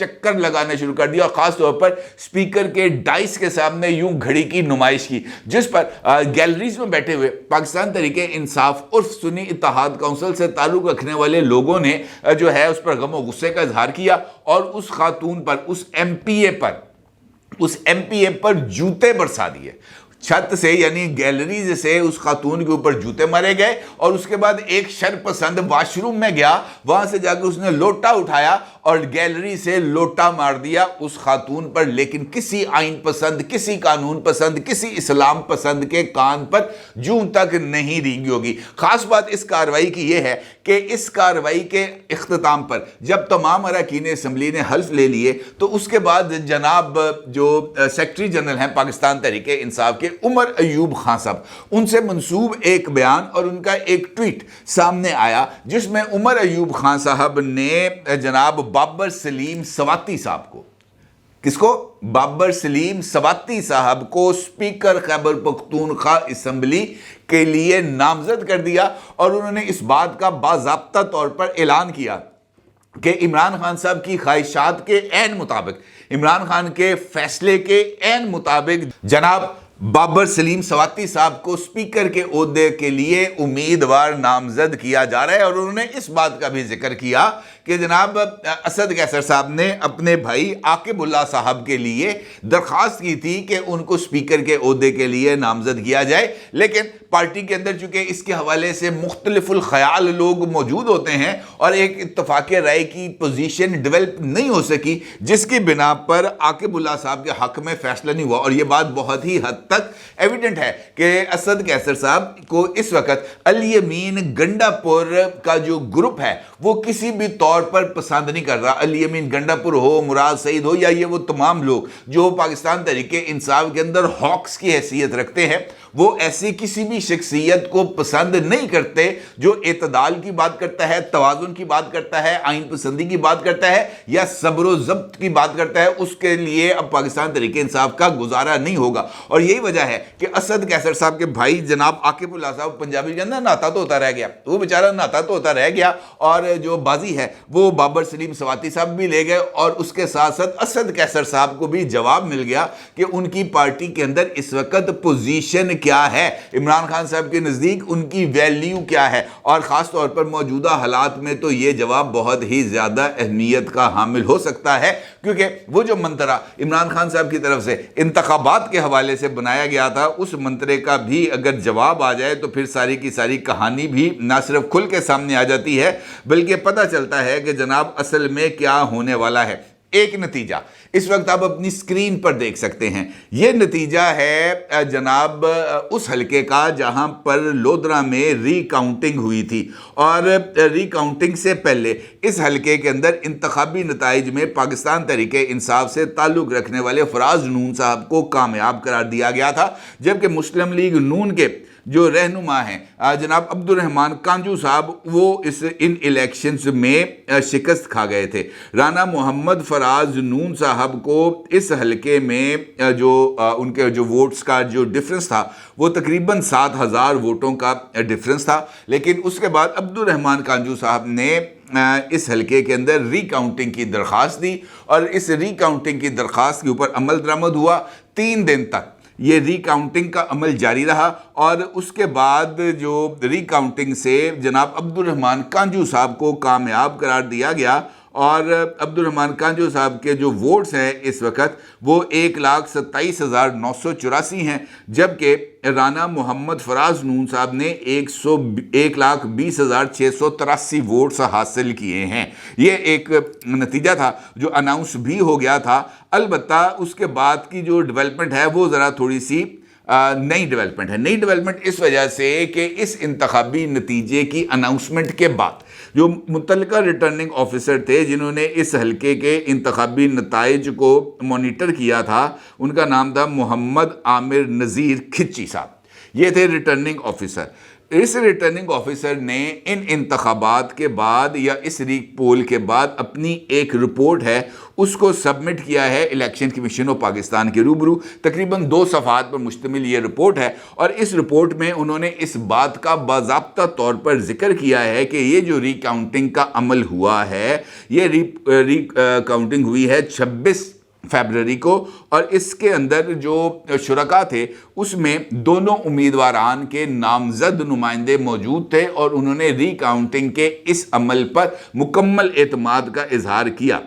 چکر لگانا شروع کر دیا اور خاص طور پر اسپیکر کے ڈائس کے سامنے یوں گھڑی کی نمائش کی، جس پر گیلریز میں بیٹھے ہوئے پاکستان تحریک انصاف عرف سنی اتحاد کونسل سے تعلق رکھنے والے لوگوں نے جو ہے اس پر غم و غصے کا اظہار کیا اور اس خاتون پر، اس ایم پی اے پر جوتے برسا دیے چھت سے، یعنی گیلریز سے اس خاتون کے اوپر جوتے مارے گئے اور اس کے بعد ایک شرپسند واش روم میں گیا، وہاں سے جا کے اس نے لوٹا اٹھایا اور گیلری سے لوٹا مار دیا اس خاتون پر، لیکن کسی آئین پسند، کسی قانون پسند، کسی اسلام پسند کے کان پر جوں تک نہیں رینگی ہوگی۔ خاص بات اس کارروائی کی یہ ہے کہ اس کارروائی کے اختتام پر جب تمام اراکین اسمبلی نے حلف لے لیے تو اس کے بعد جناب جو سیکرٹری جنرل ہیں پاکستان تحریک انصاف کے عمر ایوب خان صاحب، ان سے منسوب ایک بیان اور ان کا ایک ٹویٹ سامنے آیا جس میں عمر ایوب خان صاحب نے جناب بابر سلیم سواتی صاحب کو، کس کو؟ بابر سلیم سواتی صاحب کو اسپیکر خیبر پختونخوا اسمبلی کے لیے نامزد کر دیا اور انہوں نے اس بات کا باضابطہ طور پر اعلان کیا کہ عمران خان صاحب کی خواہشات کے عین مطابق، عمران خان کے فیصلے کے عین مطابق جناب بابر سلیم سواتی صاحب کو اسپیکر کے عہدے کے لیے امیدوار نامزد کیا جا رہا ہے۔ اور انہوں نے اس بات کا بھی ذکر کیا کہ جناب اسد قیصر صاحب نے اپنے بھائی عاقب اللہ صاحب کے لیے درخواست کی تھی کہ ان کو اسپیکر کے عہدے کے لیے نامزد کیا جائے، لیکن پارٹی کے اندر چونکہ اس کے حوالے سے مختلف الخیال لوگ موجود ہوتے ہیں اور ایک اتفاق رائے کی پوزیشن ڈیولپ نہیں ہو سکی، جس کی بنا پر عاقب اللہ صاحب کے حق میں فیصلہ نہیں ہوا۔ اور یہ بات بہت ہی حد تک ایویڈنٹ ہے کہ اسد قیصر صاحب کو اس وقت الیمین گنڈا پور کا جو گروپ ہے وہ کسی بھی طور پر پسند نہیں کر رہا۔ الیمین گنڈا پور ہو، مراد سعید ہو، یا یہ وہ تمام لوگ جو پاکستان تحریک انصاف کے اندر ہاکس کی حیثیت رکھتے ہیں، وہ ایسی کسی بھی شخصیت کو پسند نہیں کرتے جو اعتدال کی بات کرتا ہے، توازن کی بات کرتا ہے، آئین پسندی کی بات کرتا ہے یا صبر و ضبط کی بات کرتا ہے۔ اس کے لیے اب پاکستان تحریک انصاف کا گزارا نہیں ہوگا۔ اور یہی وجہ ہے کہ اسد قیصر صاحب کے بھائی جناب عاقب اللہ صاحب پنجابی کے اندر نہاتا تو ہوتا رہ گیا، وہ بیچارہ نہاتا تو ہوتا رہ گیا، اور جو بازی ہے وہ بابر سلیم سواتی صاحب بھی لے گئے اور اس کے ساتھ ساتھ اسد قیصر صاحب کو بھی جواب مل گیا کہ ان کی پارٹی کے اندر اس وقت پوزیشن کیا ہے، عمران خان صاحب کے نزدیک ان کی ویلیو کیا ہے۔ اور خاص طور پر موجودہ حالات میں تو یہ جواب بہت ہی زیادہ اہمیت کا حامل ہو سکتا ہے، کیونکہ وہ جو منترا عمران خان صاحب کی طرف سے انتخابات کے حوالے سے بنایا گیا تھا، اس منترے کا بھی اگر جواب آ جائے تو پھر ساری کی ساری کہانی بھی نہ صرف کھل کے سامنے آ جاتی ہے بلکہ پتہ چلتا ہے کہ جناب اصل میں کیا ہونے والا ہے۔ ایک نتیجہ اس وقت آپ اپنی سکرین پر دیکھ سکتے ہیں، یہ نتیجہ ہے جناب اس حلقے کا جہاں پر لودھرا میں ری کاؤنٹنگ ہوئی تھی، اور ری کاؤنٹنگ سے پہلے اس حلقے کے اندر انتخابی نتائج میں پاکستان تحریک انصاف سے تعلق رکھنے والے فراز نون صاحب کو کامیاب قرار دیا گیا تھا، جبکہ مسلم لیگ نون کے جو رہنما ہیں جناب عبد الرحمان کانجو صاحب، وہ ان الیکشنز میں شکست کھا گئے تھے۔ رانا محمد فراز نون صاحب کو اس حلقے میں جو ان کے جو ووٹس کا جو ڈیفرنس تھا وہ تقریباً 7,000 ووٹوں کا ڈیفرنس تھا، لیکن اس کے بعد عبد الرحمان کانجو صاحب نے اس حلقے کے اندر ری کاؤنٹنگ کی درخواست دی، اور اس ری کاؤنٹنگ کی درخواست کے اوپر عمل درآمد ہوا۔ 3 دن تک یہ ری کاؤنٹنگ کا عمل جاری رہا، اور اس کے بعد جو ری کاؤنٹنگ سے جناب عبد الرحمان کانجو صاحب کو کامیاب قرار دیا گیا، اور عبد الرحمان کانجو صاحب کے جو ووٹس ہیں اس وقت وہ 1,27,984 ہیں، جبکہ رانا محمد فراز نون صاحب نے 1,20,683 ووٹس حاصل کیے ہیں۔ یہ ایک نتیجہ تھا جو اناؤنس بھی ہو گیا تھا، البتہ اس کے بعد کی جو ڈیولپمنٹ ہے وہ ذرا تھوڑی سی نئی ڈیولپمنٹ ہے۔ نئی ڈیولپمنٹ اس وجہ سے کہ اس انتخابی نتیجے کی اناؤنسمنٹ کے بعد جو متعلقہ ریٹرننگ آفیسر تھے جنہوں نے اس حلقے کے انتخابی نتائج کو مانیٹر کیا تھا، ان کا نام تھا محمد عامر نذیر کھچی صاحب، یہ تھے ریٹرننگ آفیسر۔ اس ریٹرننگ آفیسر نے ان انتخابات کے بعد یا اس ری پول کے بعد اپنی ایک رپورٹ ہے اس کو سبمٹ کیا ہے الیکشن کمیشن آف پاکستان کے روبرو. تقریباً 2 صفحات پر مشتمل یہ رپورٹ ہے اور اس رپورٹ میں انہوں نے اس بات کا باضابطہ طور پر ذکر کیا ہے کہ یہ جو ری کاؤنٹنگ کا عمل ہوا ہے یہ ری کاؤنٹنگ ہوئی ہے 26 فیبروری کو اور اس کے اندر جو شرکاء تھے اس میں دونوں امیدواران کے نامزد نمائندے موجود تھے اور انہوں نے ری کاؤنٹنگ کے اس عمل پر مکمل اعتماد کا اظہار کیا.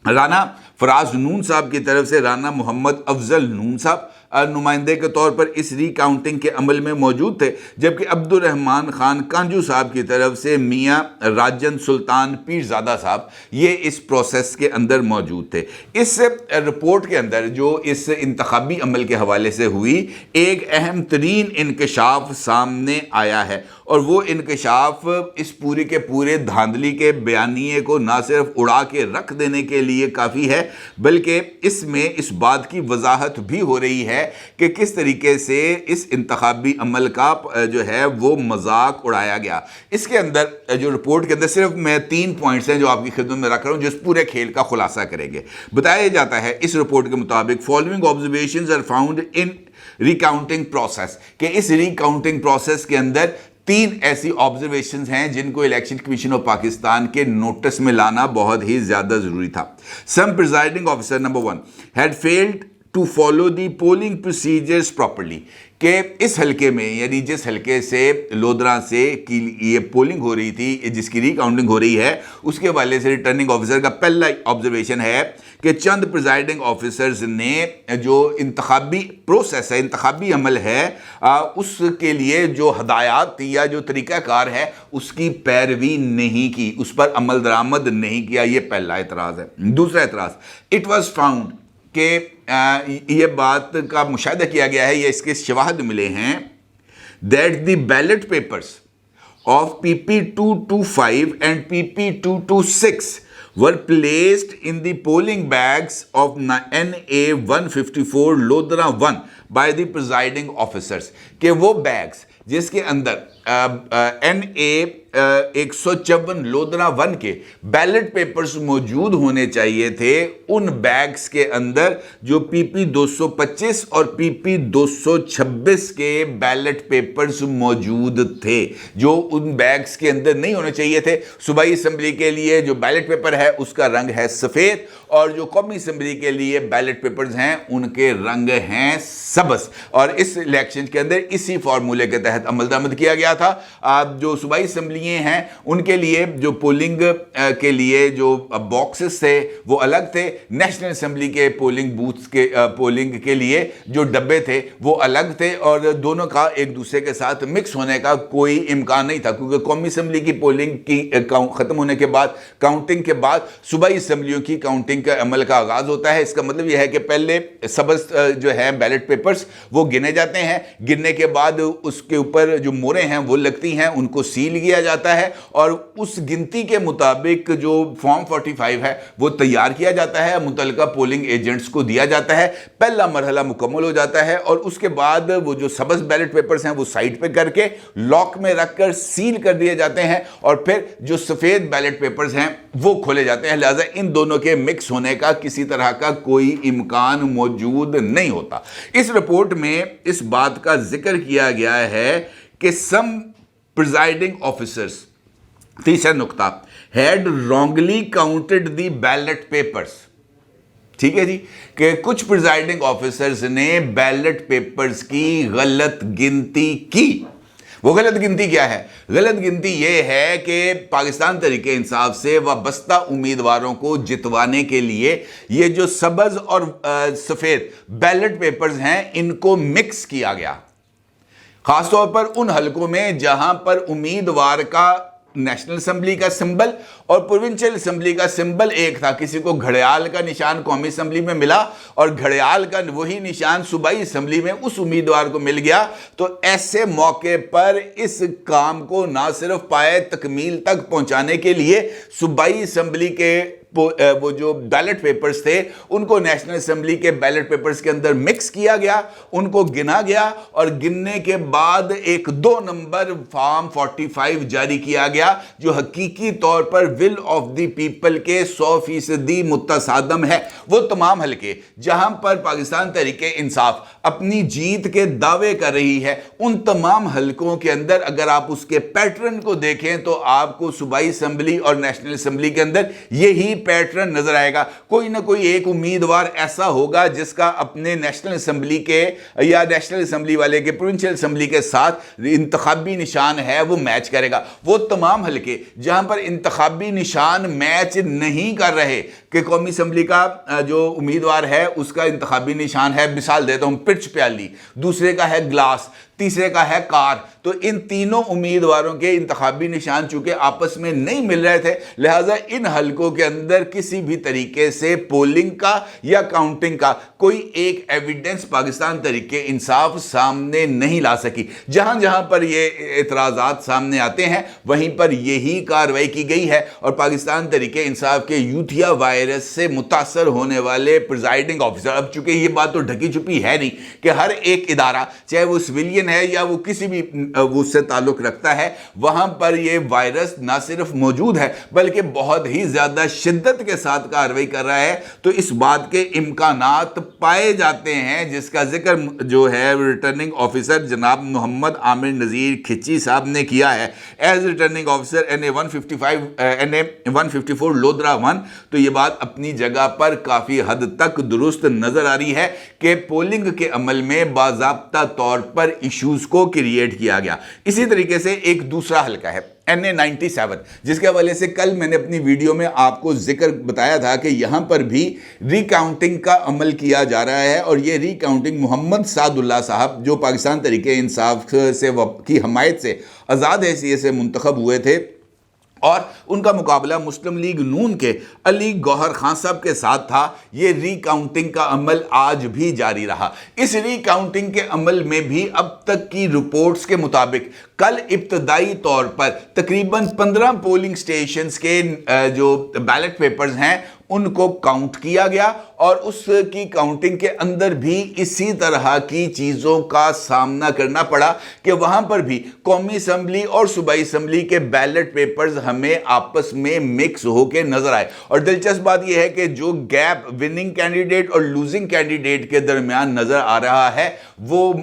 رانا فراز نون صاحب کی طرف سے رانا محمد افضل نون صاحب نمائندے کے طور پر اس ری کاؤنٹنگ کے عمل میں موجود تھے، جبکہ عبد الرحمن خان کانجو صاحب کی طرف سے میاں راجن سلطان پیرزادہ صاحب یہ اس پروسیس کے اندر موجود تھے. اس رپورٹ کے اندر جو اس انتخابی عمل کے حوالے سے ہوئی ایک اہم ترین انکشاف سامنے آیا ہے اور وہ انکشاف اس پورے کے پورے دھاندلی کے بیانیے کو نہ صرف اڑا کے رکھ دینے کے لیے کافی ہے بلکہ اس میں اس بات کی وضاحت بھی ہو رہی ہے کہ کس طریقے سے اس انتخابی عمل کا جو ہے وہ مذاق اڑایا گیا. اس کے اندر جو رپورٹ کے اندر صرف میں 3 پوائنٹس ہیں جو آپ کی خدمت میں رکھ رہا ہوں جو اس پورے کھیل کا خلاصہ کریں گے. بتایا جاتا ہے اس رپورٹ کے مطابق following observations are found in recounting process کہ اس ریکاؤنٹنگ پروسیس کے اندر 3 ایسی آبزرویشنز ہیں جن کو الیکشن کمیشن آف پاکستان کے نوٹس میں لانا بہت ہی زیادہ ضروری تھا. Some presiding officer number 1 had failed to follow the polling procedures properly کہ اس حلقے میں یعنی جس حلقے سے لودھراں سے کی یہ پولنگ ہو رہی تھی جس کی ری کاؤنٹنگ ہو رہی ہے اس کے حوالے سے ریٹرننگ آفیسر کا پہلا آبزرویشن ہے کہ چند پریزائڈنگ آفیسرز نے جو انتخابی پروسیس ہے انتخابی عمل ہے اس کے لیے جو ہدایات تھی یا جو طریقہ کار ہے اس کی پیروی نہیں کی، اس پر عمل درآمد نہیں کیا. یہ پہلا اعتراض ہے. دوسرا اعتراض اٹ واز فاؤنڈ کہ یہ بات کا مشاہدہ کیا گیا ہے یا اس کے شواہد ملے ہیں that the ballot papers of PP225 and PP226 were placed in the polling bags of NA154 Lodhran 1 by the presiding officers کہ وہ بیگز جس کے اندر NA154 لودھراں 1 کے بیلٹ پیپرز موجود ہونے چاہیے تھے ان بیگز کے اندر جو PP225 اور PP226 کے بیلٹ پیپرز موجود تھے جو ان بیگز کے اندر نہیں ہونے چاہیے تھے. صوبائی اسمبلی کے لیے جو بیلٹ پیپر ہے اس کا رنگ ہے سفید اور جو قومی اسمبلی کے لیے بیلٹ پیپرز ہیں ان کے رنگ ہیں سبز اور اس الیکشن کے اندر اسی فارمولے کے تحت عمل درآمد کیا گیا تھا. جو صوبائی اسمبلیاں ہیں ان کے لیے جو پولنگ کے لیے جو باکسز تھے وہ الگ تھے، نیشنل اسمبلی کے پولنگ بوتھس کے پولنگ کے لیے جو ڈبے تھے وہ الگ تھے اور دونوں کا ایک دوسرے کے ساتھ مکس ہونے کا کوئی امکان نہیں تھا کیونکہ قومی اسمبلی کی پولنگ کی ختم ہونے کے بعد کاؤنٹنگ کے بعد صوبائی اسمبلیوں کی کاؤنٹنگ کا عمل کا آغاز ہوتا ہے. اس کا مطلب یہ ہے کہ پہلے سبز جو ہے بیلٹ پیپرز وہ گنے جاتے ہیں، گننے کے بعد اس کے اوپر جو موریں ہیں وہ لگتی ہیں، ان کو سیل کیا جاتا ہے اور اس گنتی کے مطابق جو فارم 45 ہے وہ تیار کیا جاتا ہے، متعلقہ پولنگ ایجنٹس کو دیا جاتا ہے. پہلا مرحلہ مکمل ہو جاتا ہے اور اس کے بعد وہ جو سبز بیلٹ پیپرز ہیں وہ سائڈ پہ کر کے لاک میں رکھ کر سیل کر دیے جاتے ہیں اور پھر جو سفید بیلٹ پیپرز ہیں وہ کھولے جاتے ہیں. لہٰذا ان دونوں کے مکس ہونے کا کسی طرح کا کوئی امکان موجود نہیں ہوتا. اس رپورٹ میں اس بات کا ذکر کیا گیا ہے کہ سم پریزائڈنگ آفیسرز تیسرا نقطہ had wrongly counted the ballot papers. ٹھیک ہے جی کہ کچھ پریزائڈنگ آفیسرز نے بیلٹ پیپرز کی غلط گنتی کی. وہ غلط گنتی کیا ہے؟ غلط گنتی یہ ہے کہ پاکستان تحریک انصاف سے وابستہ امیدواروں کو جتوانے کے لیے یہ جو سبز اور سفید بیلٹ پیپرز ہیں ان کو مکس کیا گیا، خاص طور پر ان حلقوں میں جہاں پر امیدوار کا نیشنل اسمبلی کا سمبل اور پروونشل اسمبلی کا سمبل ایک تھا. کسی کو گھڑیال کا نشان قومی اسمبلی میں ملا اور گھڑیال کا وہی نشان صوبائی اسمبلی میں اس امیدوار کو مل گیا. تو ایسے موقع پر اس کام کو نہ صرف پائے تکمیل تک پہنچانے کے لیے صوبائی اسمبلی کے وہ جو بیلٹ پیپرز تھے ان کو نیشنل اسمبلی کے بیلٹ پیپرز کے اندر مکس کیا گیا، ان کو گنا گیا اور گننے کے بعد ایک 2 نمبر فارم 45 جاری کیا گیا جو حقیقی طور پر ول آف دی پیپل کے 100% متصادم ہے۔ وہ تمام حلقے جہاں پر پاکستان تحریک انصاف اپنی جیت کے دعوے کر رہی ہے، ان تمام حلقوں کے اندر اگر آپ اس کے پیٹرن کو دیکھیں تو آپ کو صوبائی اسمبلی اور نیشنل اسمبلی کے اندر یہی پیٹرن نظر آئے گا۔ کوئی نہ کوئی ایک امیدوار ایسا ہوگا جس کا اپنے نیشنل اسمبلی کے یا نیشنل اسمبلی والے کے پروونشل اسمبلی کے ساتھ انتخابی نشان ہے وہ میچ کرے گا۔ وہ تمام حلقے جہاں پر انتخابی نشان میچ نہیں کر رہے کہ قومی اسمبلی کا جو امیدوار ہے اس کا انتخابی نشان ہے، مثال دیتا ہوں پرچ پیالی، دوسرے کا ہے گلاس، تیسرے کا ہے کار، تو ان تینوں امیدواروں کے انتخابی نشان چونکہ آپس میں نہیں مل رہے تھے، لہٰذا ان حلقوں کے اندر کسی بھی طریقے سے پولنگ کا یا کاؤنٹنگ کا کوئی ایک ایویڈنس پاکستان تحریک انصاف سامنے نہیں لا سکی۔ جہاں جہاں پر یہ اعتراضات سامنے آتے ہیں وہیں پر یہی کارروائی کی گئی ہے، اور پاکستان تحریک انصاف کے یوتھیا وائرس سے متاثر ہونے والے پریزائڈنگ آفیسر، اب چونکہ یہ بات تو ڈھکی چھپی ہے نہیں کہ ہر ایک ادارہ چاہے وہ سویلین ہے یا وہ کسی بھی اس سے تعلق رکھتا ہے، وہاں پر یہ وائرس نہ صرف موجود ہے بلکہ بہت ہی زیادہ شدت کے ساتھ کارروائی کر رہا ہے، تو اس بات کے امکانات پائے جاتے ہیں جس کا ذکر جو ہے ریٹرننگ آفیسر جناب محمد عامر نذیر کھچی صاحب نے کیا ہے as returning officer NA 154 Lodhra 1۔ تو یہ بات اپنی جگہ پر کافی حد تک درست نظر آ رہی ہے کہ پولنگ کے عمل میں باضابطہ طور پر ایشوز کو کریٹ کیا گیا۔ اسی طریقے سے ایک دوسرا حلقہ ہے NA 97 جس کے حوالے سے کل میں نے اپنی ویڈیو میں آپ کو ذکر بتایا تھا کہ یہاں پر بھی ری کاؤنٹنگ کا عمل کیا جا رہا ہے، اور یہ ری کاؤنٹنگ محمد سعد اللہ صاحب جو پاکستان تحریک انصاف سے کی حمایت سے آزاد حیثیت سے منتخب ہوئے تھے، اور ان کا مقابلہ مسلم لیگ نون کے علی گوہر خان صاحب کے ساتھ تھا۔ یہ ری کاؤنٹنگ کا عمل آج بھی جاری رہا۔ اس ری کاؤنٹنگ کے عمل میں بھی اب تک کی رپورٹس کے مطابق کل ابتدائی طور پر تقریباً 15 پولنگ سٹیشنز کے جو بیلٹ پیپرز ہیں ان کو کاؤنٹ کیا گیا، اور اس کی کاؤنٹنگ کے اندر بھی اسی طرح کی چیزوں کا سامنا کرنا پڑا کہ وہاں پر بھی قومی اسمبلی اور صوبائی اسمبلی کے بیلٹ پیپرز ہمیں آپس میں مکس ہو کے نظر آئے۔ اور دلچسپ بات یہ ہے کہ جو گیپ وننگ کینڈیڈیٹ اور لوزنگ کینڈیڈیٹ کے درمیان نظر آ رہا ہے وہ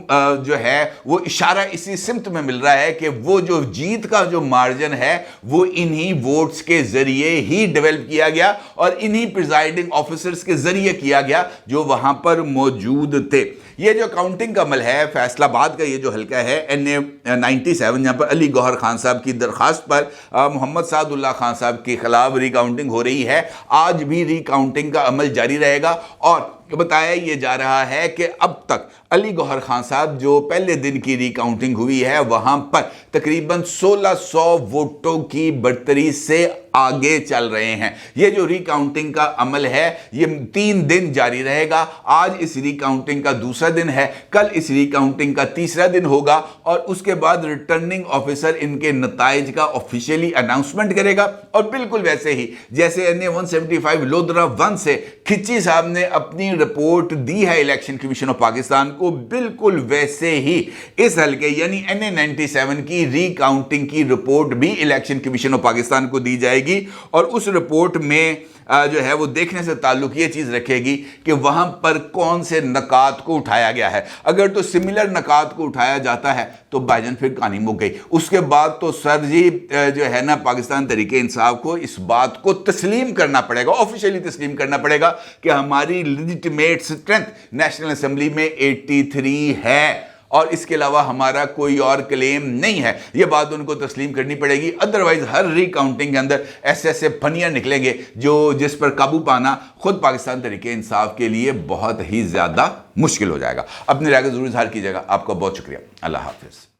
جو ہے وہ اشارہ اسی سمت میں مل رہا ہے کہ وہ جو جیت کا جو مارجن ہے وہ انہی ووٹس کے ذریعے ہی ڈیولپ کیا گیا اور انہی پریزائڈنگ آفیسرز کے ذریعے کیا گیا جو وہاں پر موجود تھے۔ یہ جو کاؤنٹنگ کا عمل ہے فیصل آباد کا یہ جو حلقہ ہے NA 97 یہاں پر علی گوہر خان صاحب کی درخواست پر محمد سعد اللہ خان صاحب کے خلاف ری کاؤنٹنگ ہو رہی ہے۔ آج بھی ری کاؤنٹنگ کا عمل جاری رہے گا، اور بتایا یہ جا رہا ہے کہ اب تک علی گوہر خان صاحب جو پہلے دن کی ری کاؤنٹنگ ہوئی ہے وہاں پر تقریباً 1600 ووٹوں کی برتری سے آگے چل رہے ہیں۔ یہ جو ری کاؤنٹنگ کا عمل ہے یہ 3 دن جاری رہے گا۔ آج اس ری کاؤنٹنگ کا دوسرا دن ہے، کل اس ری کاؤنٹنگ کا تیسرا دن ہوگا، اور اس کے بعد ریٹرننگ آفیسر ان کے نتائج کا آفیشیلی اناؤنسمنٹ کرے گا، اور بالکل ویسے ہی جیسے NA 175 لودھرا 1 سے کھچی صاحب نے اپنی رپورٹ دی ہے الیکشن کمیشن آف پاکستان کو، بالکل ویسے ہی اس حلقے یعنی NA 97 کی ری کاؤنٹنگ کی رپورٹ بھی الیکشن کمیشن آف پاکستان کو دی جائے گی، اور اس رپورٹ میں جو ہے وہ دیکھنے سے تعلق یہ چیز رکھے گی کہ وہاں پر کون سے نکات کو اٹھایا گیا ہے۔ اگر تو سملر نکات کو اٹھایا جاتا ہے تو بھائی جان پھر کہانی مک گئی۔ اس کے بعد تو سر جی جو ہے نا پاکستان تحریک انصاف کو اس بات کو تسلیم کرنا پڑے گا، آفیشیلی تسلیم کرنا پڑے گا کہ ہماری لیجٹمیٹ اسٹرینتھ نیشنل اسمبلی میں 83 ہے، اور اس کے علاوہ ہمارا کوئی اور کلیم نہیں ہے۔ یہ بات ان کو تسلیم کرنی پڑے گی، ادروائز ہر ری کاؤنٹنگ کے اندر ایسے پھنیاں نکلیں گے جس پر قابو پانا خود پاکستان تحریک انصاف کے لیے بہت ہی زیادہ مشکل ہو جائے گا۔ اپنی رائے کو ضرور اظہار کیجیے گا۔ آپ کا بہت شکریہ۔ اللہ حافظ۔